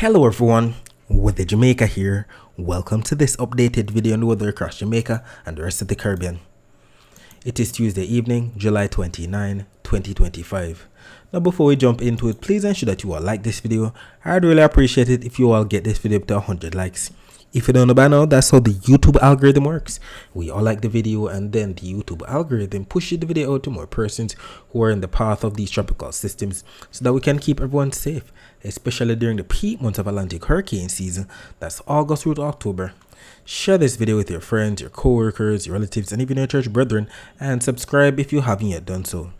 Hello everyone, with the Jamaica here. Welcome to this updated video on the weather across Jamaica and the rest of the Caribbean. It is Tuesday evening, July 29, 2025. Now before we jump into it, please ensure that you all like this video. I'd really appreciate it if you all get this video up to 100 likes. If you don't know by now, that's how the YouTube algorithm works. We all like the video and then the YouTube algorithm pushes the video out to more persons who are in the path of these tropical systems so that we can keep everyone safe, especially during the peak months of Atlantic hurricane season, that's August through to October. Share this video with your friends, your co-workers, your relatives, and even your church brethren, and subscribe if you haven't yet done so.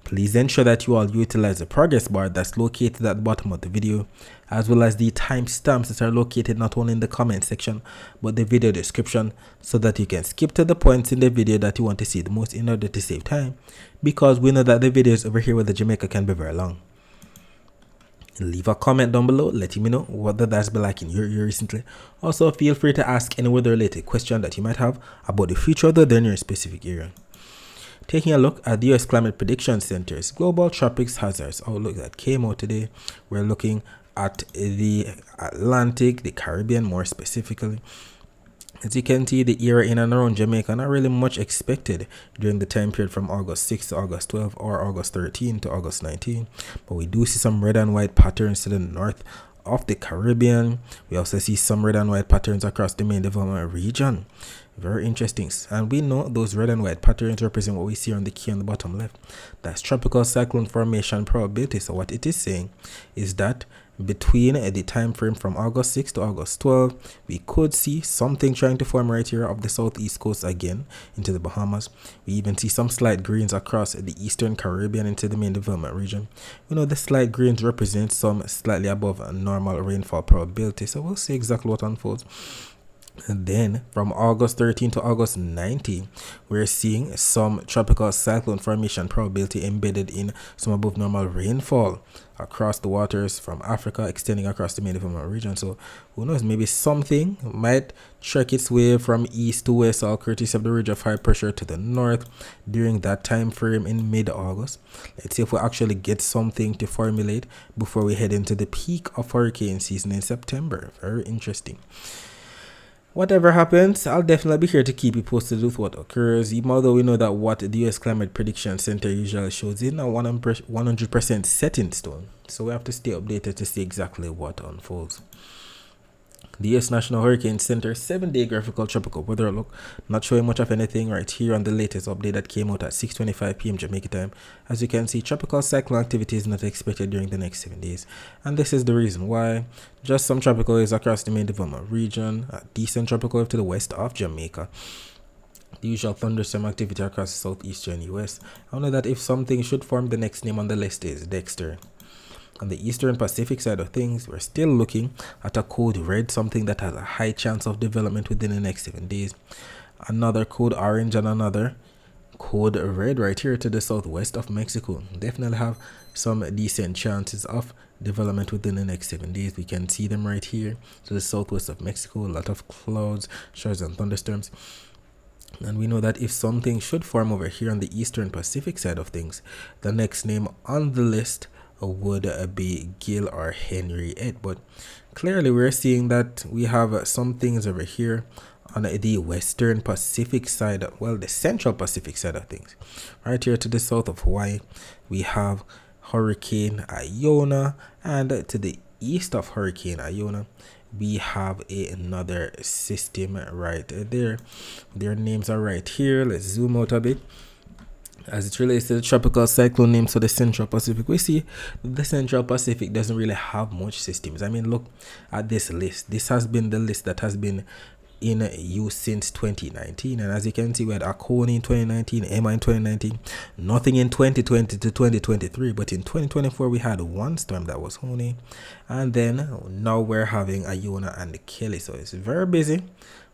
Please ensure that you all utilize the progress bar that's located at the bottom of the video, as well as the timestamps that are located not only in the comment section, but the video description, so that you can skip to the points in the video that you want to see the most in order to save time, because we know that the videos over here with the Jamaica can be very long. Leave a comment down below letting me know what the that's been like in your area recently. Also, feel free to ask any weather related question that you might have about the future of the weather in your specific area. Taking a look at the US Climate Prediction Center's Global Tropics Hazards Outlook that came out today, we're looking at the Atlantic, the Caribbean more specifically. As you can see, the area in and around Jamaica, not really much expected during the time period from August 6 to August 12 or August 13 to August 19. But we do see some red and white patterns to the north of the Caribbean. We also see some red and white patterns across the main development region. Very interesting. And we know those red and white patterns represent what we see on the key on the bottom left. That's tropical cyclone formation probability. So what it is saying is that between the time frame from August 6 to August 12, we could see something trying to form right here of the southeast coast again into the Bahamas. We even see some slight greens across the eastern Caribbean into the main development region. We know the slight greens represent some slightly above normal rainfall probability, so we'll see exactly what unfolds. And then from August 13 to August 19, we're seeing some tropical cyclone formation probability embedded in some above normal rainfall across the waters from Africa, extending across the main development region. So who knows, maybe something might trek its way from east to west, all courtesy of the ridge of high pressure to the north during that time frame in mid-August. Let's see if we actually get something to formulate before we head into the peak of hurricane season in September. Very interesting. Whatever happens, I'll definitely be here to keep you posted with what occurs, even although we know that what the US Climate Prediction Center usually shows is not 100% set in stone. So we have to stay updated to see exactly what unfolds. The US National Hurricane Center 7-day graphical tropical weather outlook, not showing much of anything right here on the latest update that came out at 6:25 p.m. Jamaica time. As you can see, tropical cyclone activity is not expected during the next 7 days, and this is the reason why. Just some tropical waves across the main development region, a decent tropical wave to the west of Jamaica. The usual thunderstorm activity across the southeastern US. I know that if something should form, the next name on the list is Dexter. On the eastern Pacific side of things, we're still looking at a code red, something that has a high chance of development within the next 7 days. Another code orange and another code red right here to the southwest of Mexico. Definitely have some decent chances of development within the next 7 days. We can see them right here to the southwest of Mexico. A lot of clouds, showers, and thunderstorms. And we know that if something should form over here on the eastern Pacific side of things, the next name on the list would be Gil or Henry Ed. But clearly we're seeing that we have some things over here on the western Pacific side, well, the central Pacific side of things. Right here to the south of Hawaii, we have Hurricane Iona, and to the east of Hurricane Iona, we have another system right there. Their names are right here. Let's zoom out a bit. As it relates to the tropical cyclone names for the Central Pacific, we see the Central Pacific doesn't really have much systems. I mean, look at this list. This has been the list that has been in use since 2019. And as you can see, we had Akoni in 2019, Emma in 2019, nothing in 2020 to 2023. But in 2024, we had one storm that was Honi. And then now we're having Iona and Kelly. So it's very busy.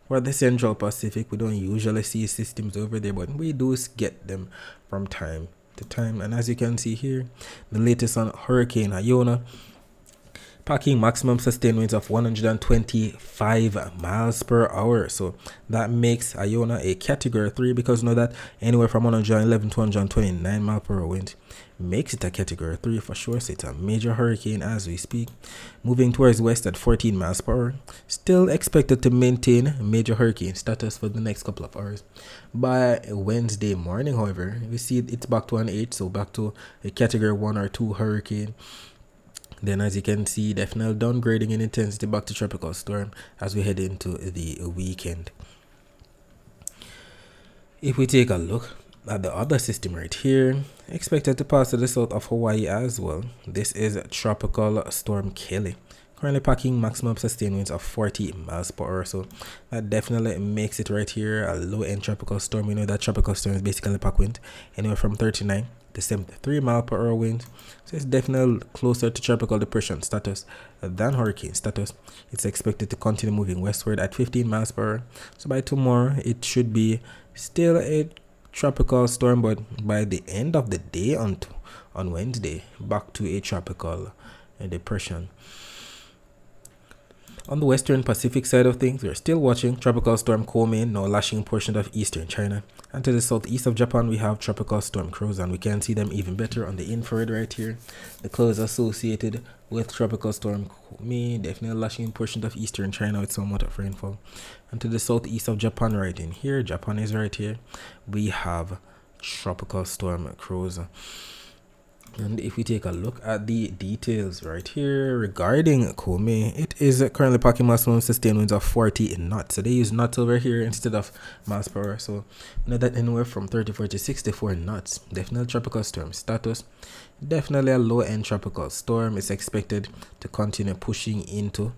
For the Central Pacific, we don't usually see systems over there, but we do get them from time to time. And as you can see here, the latest on Hurricane Iona, packing maximum sustained winds of 125 miles per hour. So that makes Iona a category 3, because you know that anywhere from 111 to 129 miles per hour wind makes it a category 3 for sure. So it's a major hurricane as we speak, moving towards west at 14 miles per hour. Still expected to maintain major hurricane status for the next couple of hours. By Wednesday morning, however, we see it's back to an 8, so back to a category 1 or 2 hurricane. Then, as you can see, definitely downgrading in intensity back to tropical storm as we head into the weekend. If we take a look at the other system right here, expected to pass to the south of Hawaii as well. This is Tropical Storm Kelly, currently packing maximum sustained winds of 40 miles per hour. So that definitely makes it right here a low-end tropical storm. We know that tropical storm is basically pack wind anywhere from 39 to 73 mile per hour wind. So it's definitely closer to tropical depression status than hurricane status. It's expected to continue moving westward at 15 miles per hour. So by tomorrow, it should be still a tropical storm, but by the end of the day on Wednesday, back to a tropical depression. On the western Pacific side of things, we're still watching Tropical Storm Komi now lashing portions of eastern China. And to the southeast of Japan, we have Tropical Storm Crows, and we can see them even better on the infrared right here. The clouds associated with Tropical Storm Komi definitely lashing portions of eastern China with somewhat of rainfall. And to the southeast of Japan right in here, Japan is right here, we have Tropical Storm Crows. And if we take a look at the details right here regarding Komi, it is currently packing maximum sustained winds of 40 knots. So they use knots over here instead of miles per hour. So you know that anywhere from 34 to 64 knots. Definitely tropical storm status. Definitely a low-end tropical storm. It's expected to continue pushing into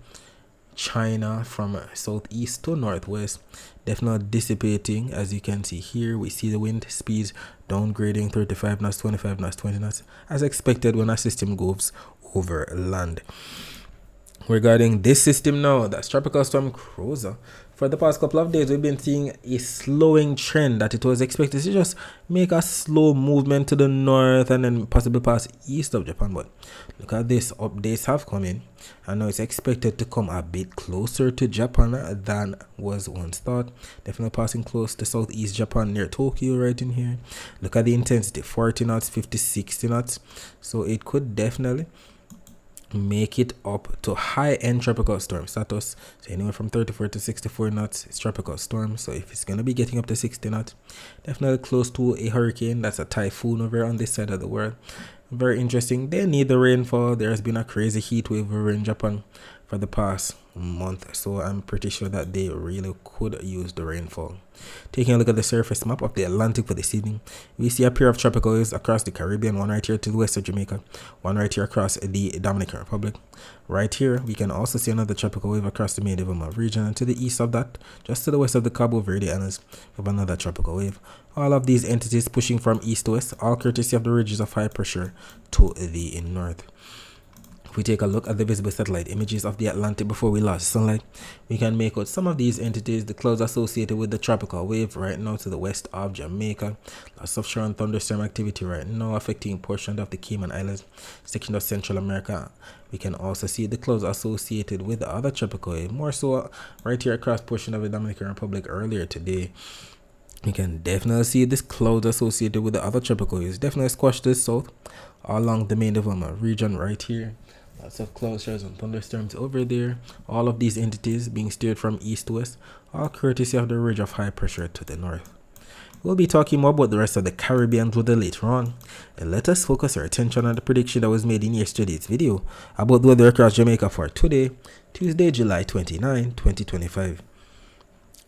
China from southeast to northwest, definitely dissipating. As you can see here, we see the wind speeds downgrading 35 knots, 25 knots, 20 knots, as expected when a system goes over land. Regarding this system now, that's Tropical Storm Crows. For the past couple of days, we've been seeing a slowing trend that it was expected to just make a slow movement to the north and then possibly pass east of Japan. But look at this, updates have come in, and now it's expected to come a bit closer to Japan than was once thought. Definitely passing close to southeast Japan near Tokyo right in here. Look at the intensity, 40 knots, 50, 60 knots. So it could definitely make it up to high-end tropical storm status. So anywhere from 34 to 64 knots is tropical storm. So if it's going to be getting up to 60 knots, definitely close to a hurricane. That's a typhoon over on this side of the world. Very interesting. They need the rainfall. There's been a crazy heat wave over in Japan for the past month, so I'm pretty sure that they really could use the rainfall. Taking a look at the surface map of the Atlantic for this evening, we see a pair of tropical waves across the Caribbean, one right here to the west of Jamaica, one right here across the Dominican Republic. Right here, we can also see another tropical wave across the Main region, and to the east of that, just to the west of the Cabo Verde Islands, we have another tropical wave. All of these entities pushing from east to west, all courtesy of the ridges of high pressure to the north. If we take a look at the visible satellite images of the Atlantic before we lost sunlight, we can make out some of these entities, the clouds associated with the tropical wave right now to the west of Jamaica. Lots of shower and thunderstorm activity right now affecting portions of the Cayman Islands, section of Central America. We can also see the clouds associated with the other tropical wave, more so right here across portion of the Dominican Republic earlier today. You can definitely see this cloud associated with the other tropical waves. Definitely squashed this south along the Main region right here. Lots of cloud showers and thunderstorms over there. All of these entities being steered from east to west, all courtesy of the ridge of high pressure to the north. We'll be talking more about the rest of the Caribbean weather later on, and let us focus our attention on the prediction that was made in yesterday's video about the weather across Jamaica for today, Tuesday, July 29, 2025.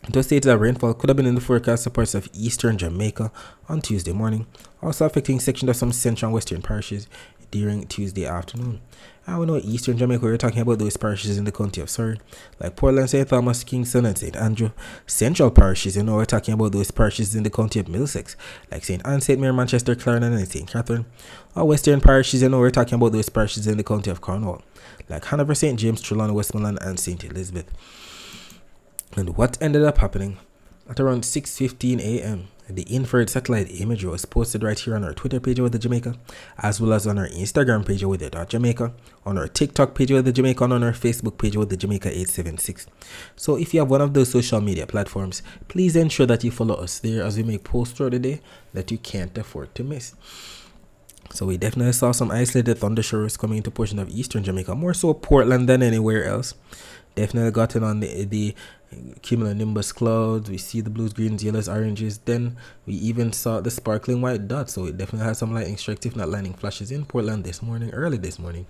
It was stated that rainfall could have been in the forecast for parts of eastern Jamaica on Tuesday morning, also affecting sections of some central and western parishes during Tuesday afternoon. And we know eastern Jamaica, we're talking about those parishes in the county of Surrey, like Portland, St. Thomas, Kingston, and St. Andrew. Central parishes, we're talking about those parishes in the county of Middlesex, like St. Anne, St. Mary, Manchester, Clarendon, and St. Catherine. Our western parishes, we're talking about those parishes in the county of Cornwall, like Hanover, St. James, Trelawney, Westmoreland, and St. Elizabeth. And what ended up happening at around 6:15 a.m. The infrared satellite imagery was posted right here on our Twitter page with the Jamaica, as well as on our Instagram page with the Jamaica, on our TikTok page with the Jamaica, and on our Facebook page with the Jamaica 876. So if you have one of those social media platforms, please ensure that you follow us there as we make posts throughout the day that you can't afford to miss. So we definitely saw some isolated thunder showers coming into portion of eastern Jamaica, more so Portland than anywhere else. Definitely got it on the cumulonimbus clouds. We see the blues, greens, yellows, oranges. Then we even saw the sparkling white dots. So it definitely had some lightning strikes, if not lightning flashes, in Portland this morning, early this morning.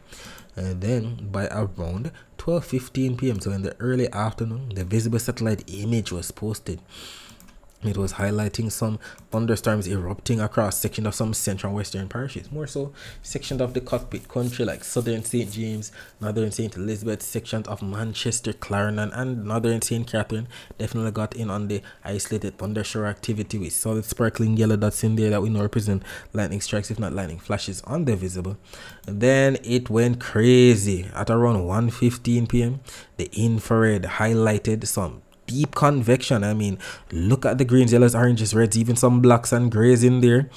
And then by around 12:15 p.m., so in the early afternoon, the visible satellite image was posted. It was highlighting some thunderstorms erupting across sections of some central western parishes, more so sections of the cockpit country like southern St. James, northern St. Elizabeth, sections of Manchester, Clarendon, and northern St. Catherine. Definitely got in on the isolated thunder shower activity. We saw the sparkling yellow dots in there that we know represent lightning strikes, if not lightning flashes, on the visible. And then it went crazy at around 1:15 p.m. The infrared highlighted some deep convection. I mean, look at the greens, yellows, oranges, reds, even some blacks and grays in there.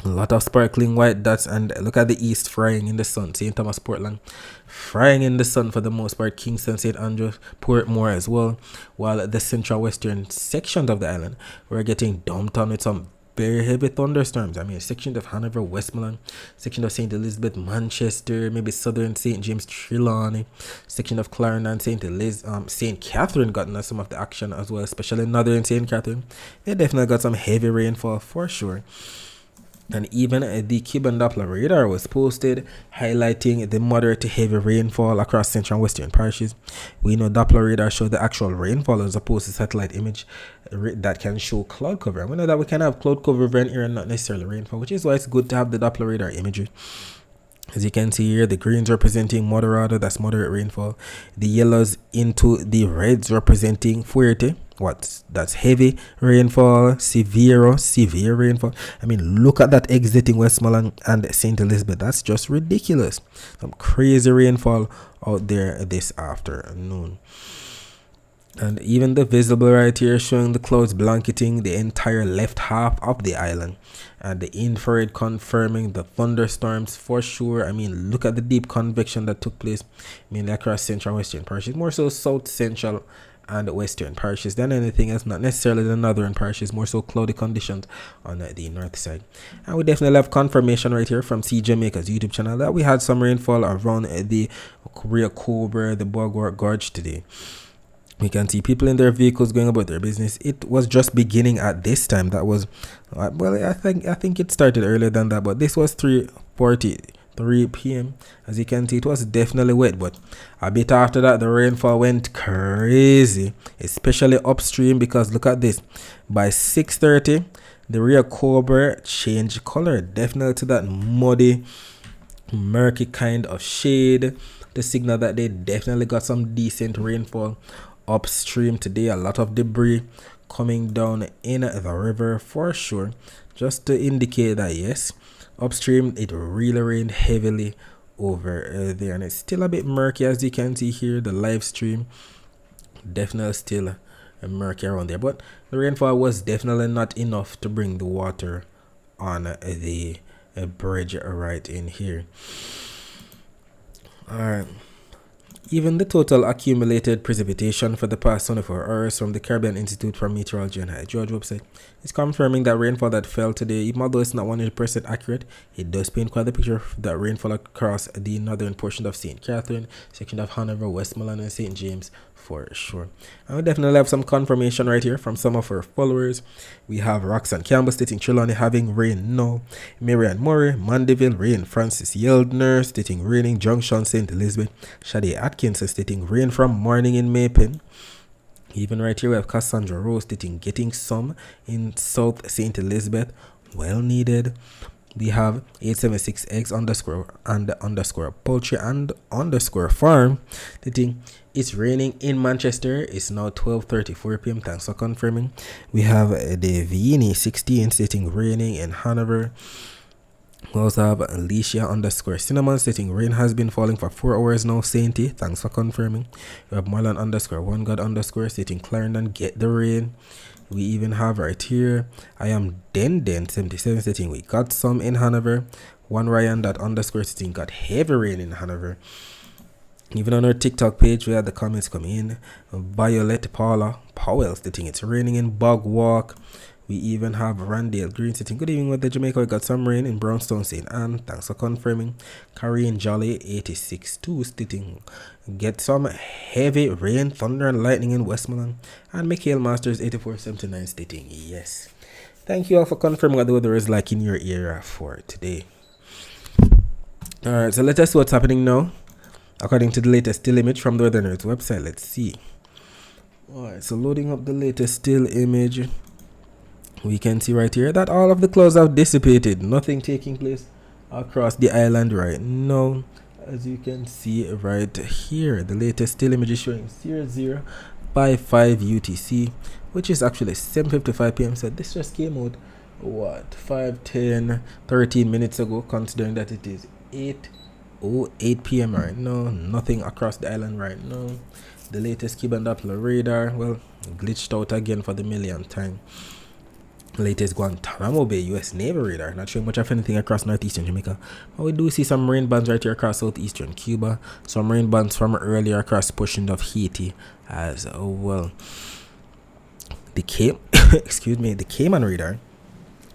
A lot of sparkling white dots. And look at the east frying in the sun. St. Thomas, Portland frying in the sun for the most part. Kingston, St. Andrews, Portmore as well. While the central western sections of the island were getting dumped on with some very heavy thunderstorms. I mean, section of Hanover, Westmoreland, section of St. Elizabeth, Manchester, maybe southern St. James, Trelawney, section of Clarendon, St. Catherine got some of the action as well, especially northern St. Catherine. They definitely got some heavy rainfall for sure. And even the Cuban Doppler radar was posted, highlighting the moderate to heavy rainfall across central and western parishes. We know Doppler radar shows the actual rainfall as opposed to satellite image that can show cloud cover. And we know that we can have cloud cover over an area and not necessarily rainfall, which is why it's good to have the Doppler radar imagery. As you can see here, the greens representing moderado, that's moderate rainfall. The yellows into the reds representing fuerte, that's heavy rainfall, severe rainfall. I mean, look at that exiting Westmoreland and St. Elizabeth. That's just ridiculous. Some crazy rainfall out there this afternoon. And even the visible right here showing the clouds blanketing the entire left half of the island, and the infrared confirming the thunderstorms for sure. I mean, look at the deep convection that took place mainly across central and western parishes, more so south central and western parishes than anything else, not necessarily the northern parishes, more so cloudy conditions on the north side. And we definitely have confirmation right here from C Jamaica's YouTube channel that we had some rainfall around the Rio Cobra, the Bogwart Gorge today. We can see people in their vehicles going about their business. It was just beginning at this time. That was, well, I think it started earlier than that, but this was 3:43 p.m. As you can see, it was definitely wet, but a bit after that, the rainfall went crazy, especially upstream, because look at this. By 6:30, the Rio Cobra changed color, definitely to that muddy, murky kind of shade, to signal that they definitely got some decent rainfall upstream today. A lot of debris coming down in the river for sure, just to indicate that yes, upstream it really rained heavily over there, and it's still a bit murky as you can see here. The live stream definitely still murky around there, but the rainfall was definitely not enough to bring the water on the bridge right in here. All right. Even the total accumulated precipitation for the past 24 hours from the Caribbean Institute for Meteorology and Hydrology website is confirming that rainfall that fell today, even although it's not 100% accurate, it does paint quite the picture of that rainfall across the northern portion of St. Catherine, section of Hanover, Westmoreland, and St. James for sure. And we definitely have some confirmation right here from some of our followers. We have Roxanne Campbell stating Trelawney having rain no. Marianne Murray, Mandeville, rain. Francis Yeldner stating raining. Junction, St. Elizabeth. Shadi Atkins stating rain from morning in Maypen. Even right here we have Cassandra Rose stating getting some in South St. Elizabeth. Well needed. We have 876x underscore and underscore poultry and underscore farm stating it's raining in Manchester. It's now 12:34 p.m. Thanks for confirming. We have the Vini 16 stating raining in Hanover. We also have Alicia underscore Cinnamon stating rain has been falling for 4 hours now, Sainty. Thanks for confirming. We have Marlon underscore One God underscore stating Clarendon get the rain. We even have right here, I am Den 77 sitting. We got some in Hanover. One Ryan that underscore sitting got heavy rain in Hanover. Even on our TikTok page, we had the comments come in. Violet Paula Powell sitting. It's raining in Bog Walk. We even have Randale Green sitting. Good evening with the Jamaica. We got some rain in Brownstone, St. Anne. Thanks for confirming. Karine Jolly 86-2 sitting. Get some heavy rain, thunder, and lightning in Westmoreland. And Mikhail Masters 8479 sitting. Yes. Thank you all for confirming what the weather is like in your area for today. Alright, so let us see what's happening now. According to the latest still image from the Weather Nerds website, let's see. Alright, so loading up the latest still image. We can see right here that all of the clouds have dissipated. Nothing taking place across the island right now. As you can see right here, the latest still image is showing 0055 UTC, which is actually 7:55 p.m. So this just came out, what, 5, 10, 13 minutes ago, considering that it is 8:08 p.m. right now. Nothing across the island right now. The latest Cuban Doppler radar, well, glitched out again for the millionth time. Latest Guantanamo Bay US Navy radar, not showing much of anything across northeastern Jamaica, but we do see some rain bands right here across southeastern Cuba, some rain bands from earlier across portions of Haiti as well. The the Cayman radar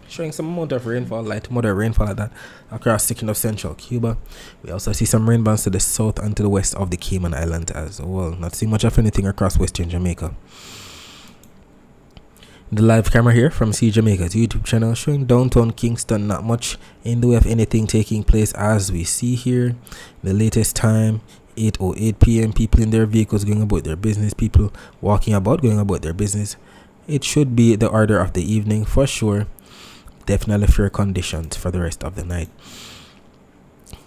showing some amount of rainfall, light moderate rainfall at that across section of central Cuba. We also see some rain bands to the south and to the west of the Cayman Islands as well. Not seeing much of anything across western Jamaica. The live camera here from C Jamaica's YouTube channel showing downtown Kingston, not much in the way of anything taking place as we see here. The latest time 8:08 p.m. People in their vehicles going about their business, people walking about going about their business. It should be the order of the evening for sure. Definitely fair conditions for the rest of the night.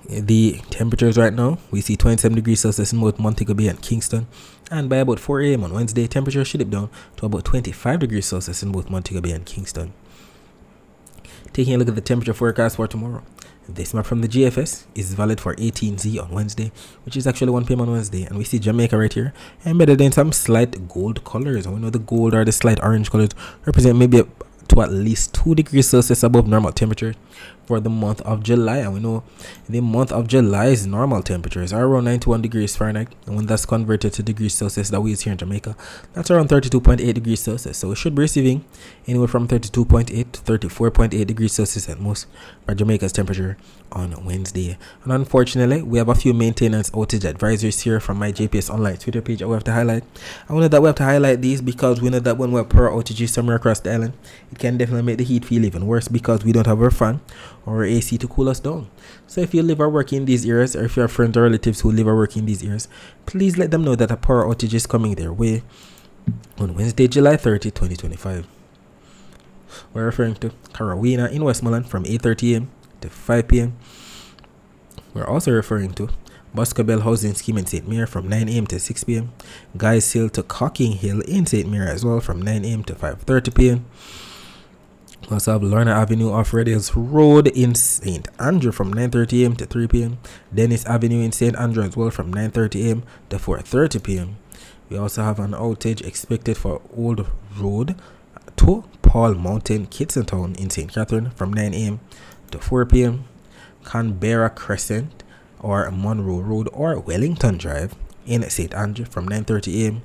The temperatures right now, we see 27 degrees Celsius in both Montego Bay and Kingston, and by about 4 a.m. on Wednesday, temperature should dip down to about 25 degrees Celsius in both Montego Bay and Kingston. Taking a look at the temperature forecast for tomorrow, this map from the GFS is valid for 18Z on Wednesday, which is actually 1 p.m. on Wednesday, and we see Jamaica right here embedded in some slight gold colors, and we know the gold or the slight orange colors represent maybe to at least 2 degrees Celsius above normal temperature for the month of July. And we know the month of July's normal temperatures are around 91 degrees Fahrenheit, and when that's converted to degrees Celsius that we use here in Jamaica, that's around 32.8 degrees Celsius. So we should be receiving anywhere from 32.8 to 34.8 degrees Celsius at most for Jamaica's temperature on Wednesday. And unfortunately, we have a few maintenance outage advisories here from my JPS Online Twitter page that we have to highlight. I know that we have to highlight these because we know that when we have power outages somewhere across the island, it can definitely make the heat feel even worse because we don't have our fan or AC to cool us down. So if you live or work in these areas, or if you have friends or relatives who live or work in these areas, please let them know that a power outage is coming their way on Wednesday, July 30, 2025. We're referring to Carawina in Westmoreland from 8:30 a.m. to 5 p.m. We're also referring to Boscobel Housing Scheme in St. Mary from 9 a.m. to 6 p.m. Guys Hill to Cocking Hill in St. Mary as well from 9 a.m. to 5:30 p.m. We also have Lorna Avenue off Red Hills Road in St. Andrew from 9:30 a.m. to 3 p.m. Dennis Avenue in St. Andrew as well from 9:30 a.m. to 4:30 p.m. We also have an outage expected for Old Road to Paul Mountain, Kitson in St. Catherine from 9 a.m. to 4 p.m. Canberra Crescent or Monroe Road or Wellington Drive in St. Andrew from 9:30 a.m.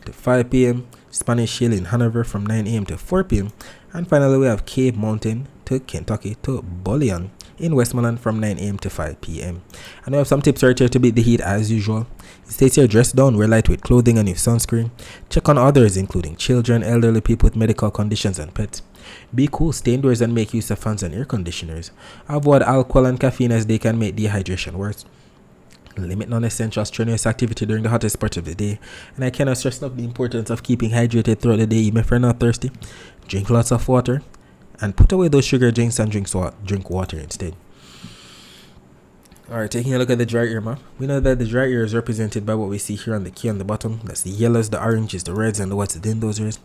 to 5 p.m. Spanish Hill in Hanover from 9 a.m. to 4 p.m. And finally, we have Cave Mountain to Kentucky to Bullion in Westmoreland from 9 a.m. to 5 p.m. And we have some tips right here to beat the heat as usual. It states here, dress down, wear lightweight clothing and use sunscreen. Check on others, including children, elderly people with medical conditions and pets. Be cool, stay indoors and make use of fans and air conditioners. Avoid alcohol and caffeine as they can make dehydration worse. Limit non-essential strenuous activity during the hottest part of the day. And I cannot stress enough the importance of keeping hydrated throughout the day, even if you're not thirsty. Drink lots of water and put away those sugar drinks and drink water instead. Alright, taking a look at the dry air map. We know that the dry air is represented by what we see here on the key on the bottom. That's the yellows, the oranges, the reds, and the whites within those areas.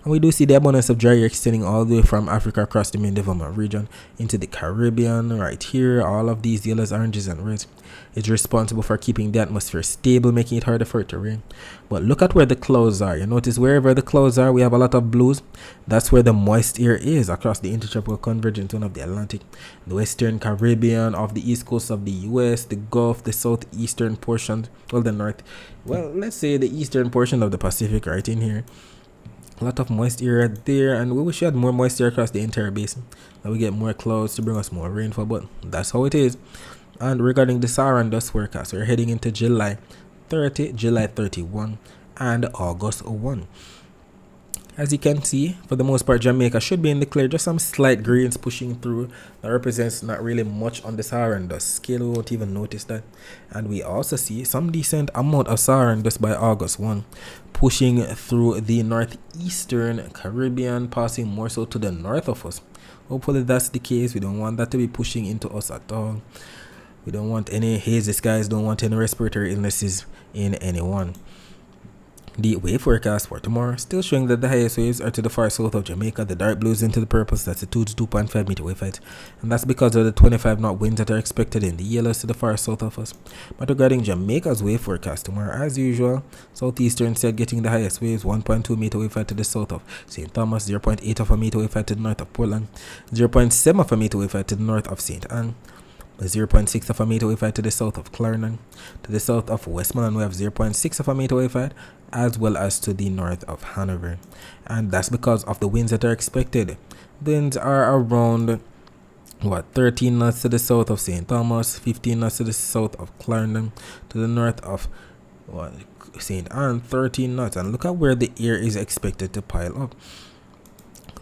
And we do see the abundance of dry air extending all the way from Africa across the main development region into the Caribbean right here. All of these yellows, oranges, and reds is responsible for keeping the atmosphere stable, making it harder for it to rain. But look at where the clouds are. You notice wherever the clouds are, we have a lot of blues. That's where the moist air is across the intertropical convergence zone of the Atlantic, the western Caribbean, off the east coast of the US, the Gulf, the southeastern portion, well, the north, well, let's say the eastern portion of the Pacific right in here. A lot of moist air there, and we wish we had more moist air across the entire basin. Now we get more clouds to bring us more rainfall, but that's how it is. And regarding the Saharan dust forecast, we're heading into July 30, July 31, and August 1. As you can see, for the most part, Jamaica should be in the clear. Just some slight greens pushing through. That represents not really much on the Saharan dust scale. We won't even notice that. And we also see some decent amount of Saharan dust by August 1, pushing through the northeastern Caribbean, passing more so to the north of us. Hopefully that's the case. We don't want that to be pushing into us at all. We don't want any hazy skies, don't want any respiratory illnesses in anyone. The wave forecast for tomorrow still showing that the highest waves are to the far south of Jamaica, the dark blues into the purples, that's a 2 to 2.5 meter wave height, and that's because of the 25 knot winds that are expected in the yellows to the far south of us. But regarding Jamaica's wave forecast tomorrow, as usual, southeastern side getting the highest waves, 1.2 meter wave height to the south of St. Thomas, 0.8 of a meter wave height to the north of Portland, 0.7 of a meter wave height to the north of St. Anne, 0.6 of a meter wave height to the south of Clarendon. To the south of Westmoreland, we have 0.6 of a meter wave height, as well as to the north of Hanover. And that's because of the winds that are expected. The winds are around 13 knots to the south of St. Thomas, 15 knots to the south of Clarendon, to the north of St. Anne, 13 knots. And look at where the air is expected to pile up.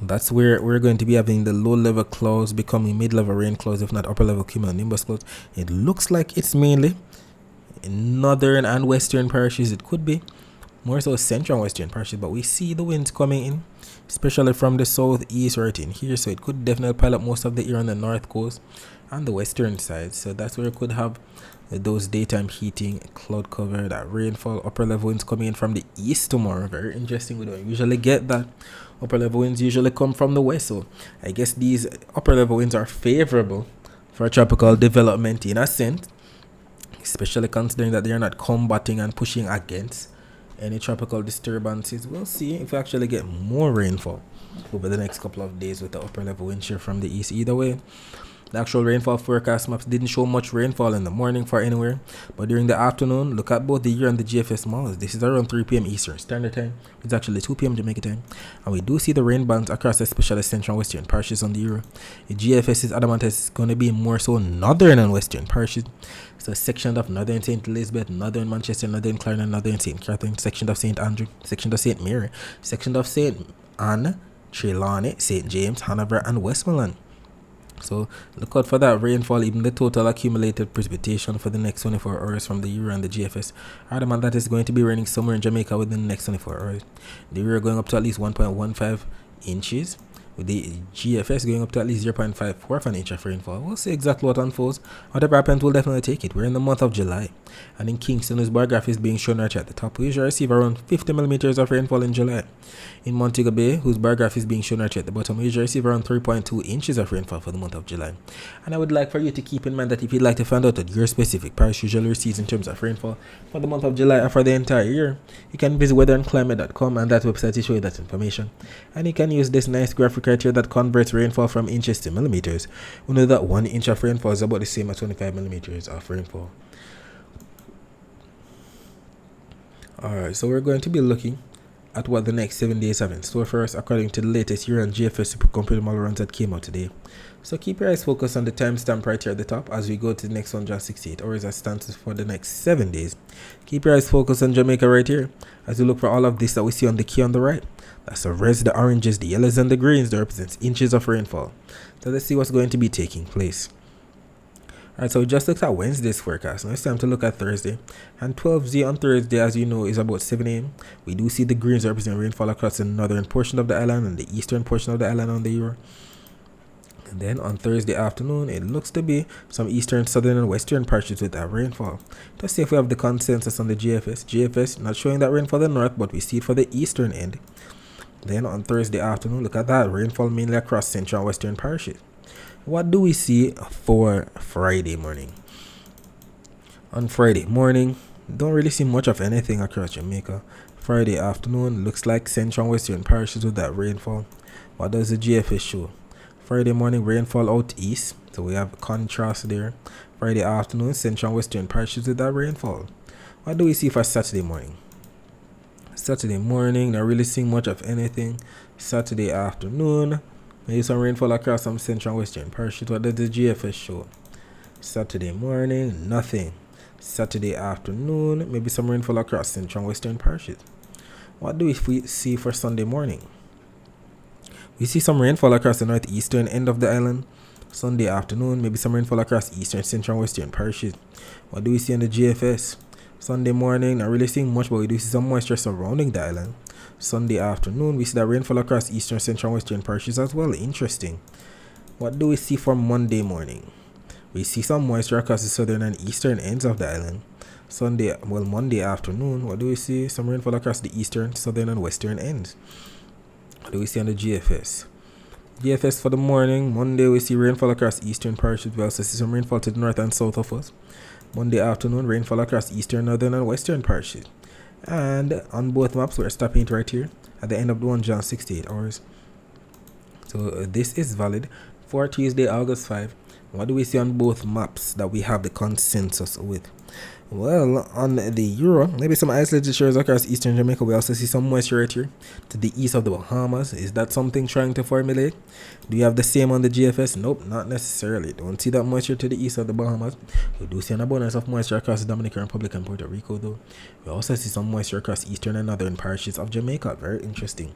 That's where we're going to be having the low-level clouds becoming mid-level rain clouds, if not upper-level cumulonimbus clouds. It looks like it's mainly in northern and western parishes. It could be more so central and western parishes, but we see the winds coming in, especially from the southeast right in here. So it could definitely pile up most of the air on the north coast and the western side. So that's where it could have those daytime heating, cloud cover, that rainfall, upper-level winds coming in from the east tomorrow. Very interesting. We don't usually get that. Upper level winds usually come from the west, so I guess these upper level winds are favorable for tropical development in a sense, especially considering that they are not combating and pushing against any tropical disturbances. We'll see if we actually get more rainfall over the next couple of days with the upper level wind shear from the east. Either way, the actual rainfall forecast maps didn't show much rainfall in the morning for anywhere, but during the afternoon, look at both the Euro and the GFS models. This is around 3 p.m. Eastern Standard Time. It's actually 2 p.m. Jamaica time, and we do see the rain bands across especially central and western parishes on the Euro. The GFS is adamant it's going to be more so northern and western parishes. So section of northern St. Elizabeth, northern Manchester, northern Clarendon, northern St. Catherine, section of St. Andrew, section of St. Mary, section of St. Anne, Trelawney, St. James, Hanover, and Westmoreland. So look out for that rainfall. Even the total accumulated precipitation for the next 24 hours from the Euro and the GFS are the man that is going to be raining somewhere in Jamaica within the next 24 hours. The Euro going up to at least 1.15 inches, with the GFS going up to at least 0.54 of an inch of rainfall. We'll see exactly what unfolds. Whatever happens, we'll definitely take it. We're in the month of July, and in Kingston, whose bar graph is being shown right at the top, we usually receive around 50 millimeters of rainfall in July. In Montego Bay, whose bar graph is being shown right at the bottom, we usually receive around 3.2 inches of rainfall for the month of July. And I would like for you to keep in mind that if you'd like to find out what your specific parish usually receives in terms of rainfall for the month of July or for the entire year, you can visit weatherandclimate.com, and that website will show you that information. And you can use this nice graphic right here that converts rainfall from inches to millimeters. We know that 1 inch of rainfall is about the same as 25 millimeters of rainfall. Alright, so we're going to be looking at what the next 7 days have in store for us according to the latest Euro and GFS Supercomputer model runs that came out today. So keep your eyes focused on the timestamp right here at the top as we go to the next 168 hours as stands for the next 7 days. Keep your eyes focused on Jamaica right here as we look for all of this that we see on the key on the right. That's the reds, the oranges, the yellows, and the greens that represents inches of rainfall. So let's see what's going to be taking place. Alright, so we just looked at Wednesday's forecast. Now it's time to look at Thursday. And 12Z on Thursday, as you know, is about 7 a.m. We do see the greens represent rainfall across the northern portion of the island and the eastern portion of the island on the Euro. And then on Thursday afternoon, it looks to be some eastern, southern, and western parishes with that rainfall. Let's see if we have the consensus on the GFS. GFS not showing that rain for the north, but we see it for the eastern end. Then on Thursday afternoon, look at that, rainfall mainly across central and western parishes. What do we see for Friday morning? On Friday morning, don't really see much of anything across Jamaica. Friday afternoon, looks like central and western parishes with that rainfall. What does the GFS show? Friday morning, rainfall out east, so we have contrast there. Friday afternoon, central and western parishes with that rainfall. What do we see for Saturday morning? Saturday morning, not really seeing much of anything. Saturday afternoon, maybe some rainfall across some central and western parishes. What does the GFS show? Saturday morning, nothing. Saturday afternoon, maybe some rainfall across central and western parishes. What do we see for Sunday morning? We see some rainfall across the northeastern end of the island. Sunday afternoon, maybe some rainfall across eastern, central, and western parishes. What do we see on the GFS? Sunday morning, not really seeing much, but we do see some moisture surrounding the island. Sunday afternoon, we see that rainfall across eastern, central, and western parishes as well. Interesting. What do we see for Monday morning? We see some moisture across the southern and eastern ends of the island. Monday afternoon, what do we see? Some rainfall across the eastern, southern, and western ends. What do we see on the GFS? GFS for the morning, Monday we see rainfall across eastern parishes. We also see some rainfall to the north and south of us. Monday afternoon, rainfall across eastern, northern, and western parishes. And on both maps, we're stopping it right here at the end of the 1 John 68 hours. So this is valid for Tuesday, August 5. What do we see on both maps that we have the consensus with? Well, on the Euro, maybe some isolated shores across eastern Jamaica. We also see some moisture right here to the east of the Bahamas. Is that something trying to formulate? Do you have the same on the GFS? Nope, not necessarily. Don't see that moisture to the east of the Bahamas. We do see an abundance of moisture across the Dominican Republic and Puerto Rico, though. We also see some moisture across eastern and northern parishes of Jamaica. Very interesting.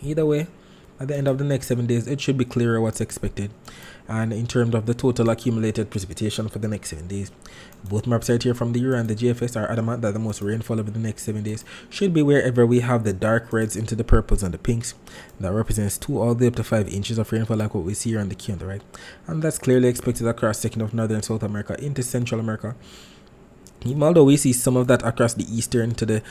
Either way, at the end of the next 7 days, it should be clearer what's expected. And in terms of the total accumulated precipitation for the next 7 days, both maps right here from the Euro and the GFS are adamant that the most rainfall over the next 7 days should be wherever we have the dark reds into the purples and the pinks. That represents 2 all the way up to 5 inches of rainfall, like what we see here on the key on the right. And that's clearly expected across second of Northern South America into Central America. Even although we see some of that across the eastern to the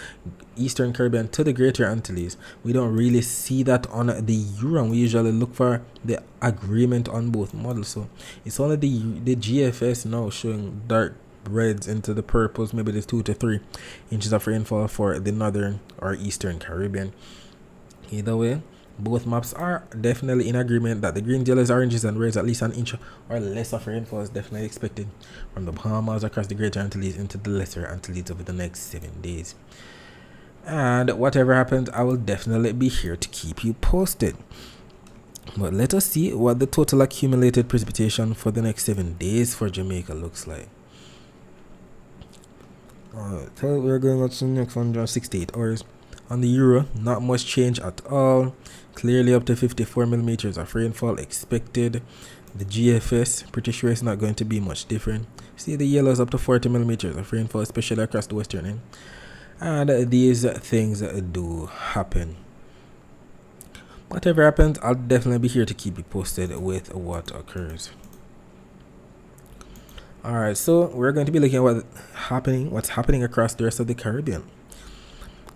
eastern Caribbean to the Greater Antilles, we don't really see that on the Euro. We usually look for the agreement on both models. So it's only the GFS now showing dark reds into the purples. Maybe there's 2 to 3 inches of rainfall for the northern or eastern Caribbean. Either way, both maps are definitely in agreement that the green, yellows, oranges, and reds, at least an inch or less of rainfall is definitely expected from the Bahamas across the Greater Antilles into the Lesser Antilles over the next 7 days. And whatever happens, I will definitely be here to keep you posted. But let us see what the total accumulated precipitation for the next 7 days for Jamaica looks like. So we're going on to the next 168 hours. On the Euro, not much change at all. Clearly up to 54 millimeters of rainfall expected. The GFS, pretty sure it's not going to be much different. See the yellows up to 40 millimeters of rainfall, especially across the western end. And these things do happen. Whatever happens, I'll definitely be here to keep you posted with what occurs. Alright, so we're going to be looking at what's happening across the rest of the Caribbean.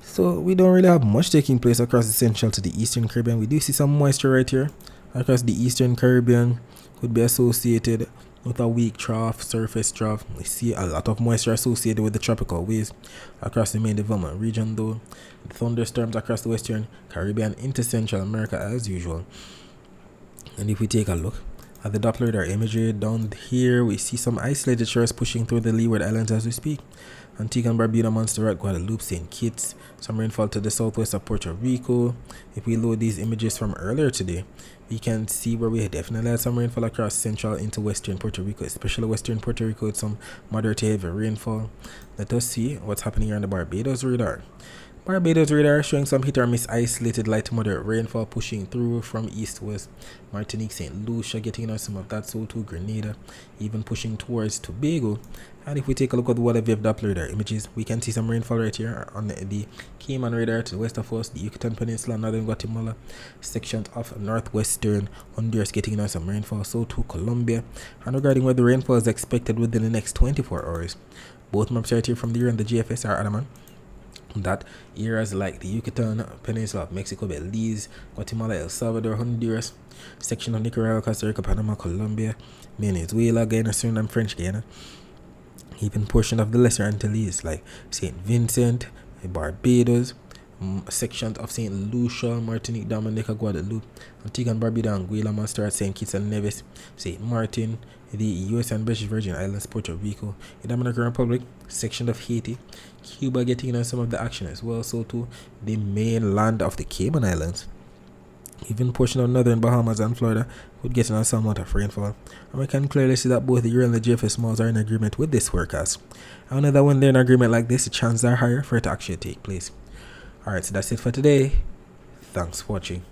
So we don't really have much taking place across the central to the eastern Caribbean. We do see some moisture right here across the eastern Caribbean. Could be associated with a weak trough, surface trough. We see a lot of moisture associated with the tropical waves across the main development region, though. The thunderstorms across the western Caribbean into Central America as usual. And if we take a look at the Doppler radar imagery down here, we see some isolated shores pushing through the Leeward Islands as we speak. Antigua and Barbuda, Montserrat, Guadeloupe, St. Kitts, some rainfall to the southwest of Puerto Rico. If we load these images from earlier today, we can see where we definitely had some rainfall across central into western Puerto Rico, especially western Puerto Rico with some moderate to heavy rainfall. Let us see what's happening here on the Barbados radar. Barbados radar showing some hit or miss isolated light to moderate rainfall pushing through from east to west. Martinique, St. Lucia getting on some of that, so too Grenada, even pushing towards Tobago. And if we take a look at the water wave Doppler radar images, we can see some rainfall right here on the Cayman radar to the west of us, the Yucatan Peninsula, northern Guatemala, sections of northwestern Honduras getting on some rainfall, so too Colombia. And regarding where the rainfall is expected within the next 24 hours, both maps right here from the Euro and the GFS are adamant that areas like the Yucatan Peninsula of Mexico, Belize, Guatemala, El Salvador, Honduras, section of Nicaragua, Costa Rica, Panama, Colombia, Venezuela, Guyana, Suriname, French Guiana, even portion of the Lesser Antilles like St. Vincent, Barbados, sections of St. Lucia, Martinique, Dominica, Guadeloupe, Antigua and Barbuda, Anguilla, Montserrat, St. Kitts and Nevis, St. Martin, the US and British Virgin Islands, Puerto Rico, the Dominican Republic, section of Haiti, Cuba getting on some of the action as well, so too the mainland of the Cayman Islands, even portion of northern Bahamas and Florida would get on some amount of rainfall. And we can clearly see that both the Euro and the GFS malls are in agreement with this forecast. I know that when they're in agreement like this, the chances are higher for it to actually take place. Alright, so that's it for today. Thanks for watching.